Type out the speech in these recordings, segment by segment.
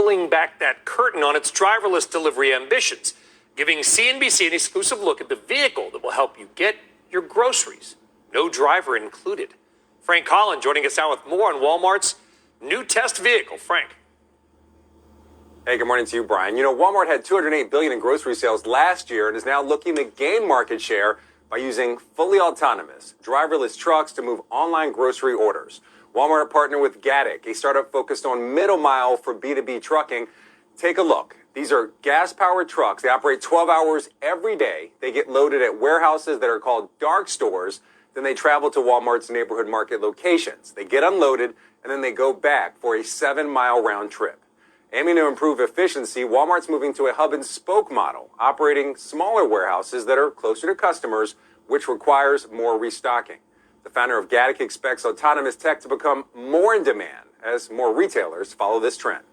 pulling back that curtain on its driverless delivery ambitions, giving CNBC an exclusive look at the vehicle that will help you get your groceries, no driver included. Frank Collin joining us now with more on Walmart's new test vehicle. Frank. Hey, good morning to you, Brian. You know, Walmart had $208 billion in grocery sales last year and is now looking to gain market share by using fully autonomous, driverless trucks to move online grocery orders. Walmart partnered with Gatik, a startup focused on middle mile for B2B trucking. Take a look. These are gas-powered trucks. They operate 12 hours every day. They get loaded at warehouses that are called dark stores. Then they travel to Walmart's neighborhood market locations. They get unloaded, and then they go back for a 7-mile round trip. Aiming to improve efficiency, Walmart's moving to a hub-and-spoke model, operating smaller warehouses that are closer to customers, which requires more restocking. The founder of Gatik expects autonomous tech to become more in demand as more retailers follow this trend.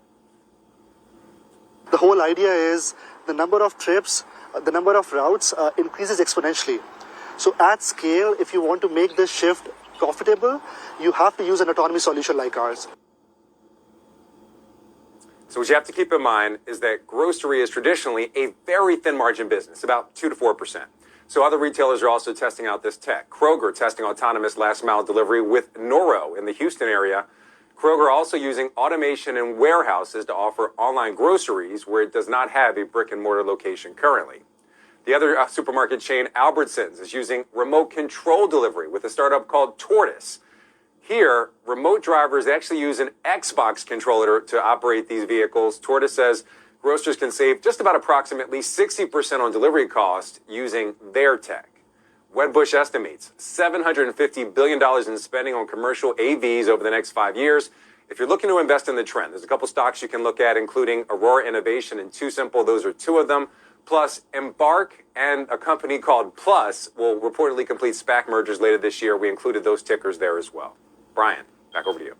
The whole idea is the number of trips, the number of routes increases exponentially. So at scale, if you want to make this shift profitable, you have to use an autonomy solution like ours. So what you have to keep in mind is that grocery is traditionally a very thin margin business, about 2 to 4%. So other retailers are also testing out this tech. Kroger testing autonomous last mile delivery with Noro in the Houston area. Kroger also using automation in warehouses to offer online groceries where it does not have a brick and mortar location currently. The other supermarket chain, Albertsons, is using remote control delivery with a startup called Tortoise. Here, remote drivers actually use an Xbox controller to operate these vehicles. Tortoise says grocers can save just about approximately 60% on delivery costs using their tech. Wedbush estimates $750 billion in spending on commercial AVs over the next 5 years. If you're looking to invest in the trend, there's a couple stocks you can look at, including Aurora Innovation and TuSimple. Those are two of them. Plus, Embark and a company called Plus will reportedly complete SPAC mergers later this year. We included those tickers there as well. Brian, back over to you.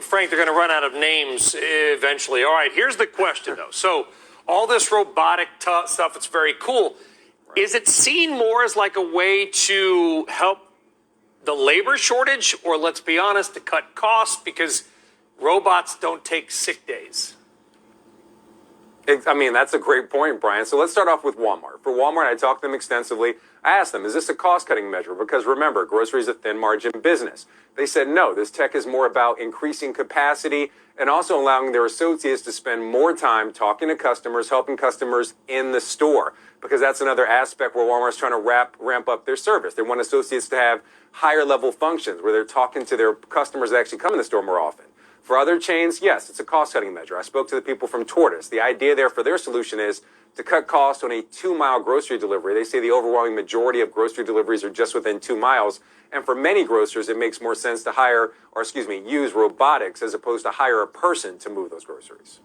Frank, they're going to run out of names eventually. All right, here's the question, though. So all this robotic stuff, it's very cool. Right. Is it seen more as like a way to help the labor shortage, or let's be honest, to cut costs because robots don't take sick days? I mean, that's a great point, Brian. So let's start off with Walmart. For Walmart, I talked to them extensively. I asked them, is this a cost-cutting measure? Because remember, grocery is a thin-margin business. They said, no, this tech is more about increasing capacity and also allowing their associates to spend more time talking to customers, helping customers in the store. Because that's another aspect where Walmart's trying to ramp up their service. They want associates to have higher-level functions where they're talking to their customers that actually come in the store more often. For other chains, yes, it's a cost-cutting measure. I spoke to the people from Tortoise. The idea there for their solution is to cut costs on a 2-mile grocery delivery. They say the overwhelming majority of grocery deliveries are just within 2 miles. And for many grocers, it makes more sense to use robotics as opposed to hire a person to move those groceries.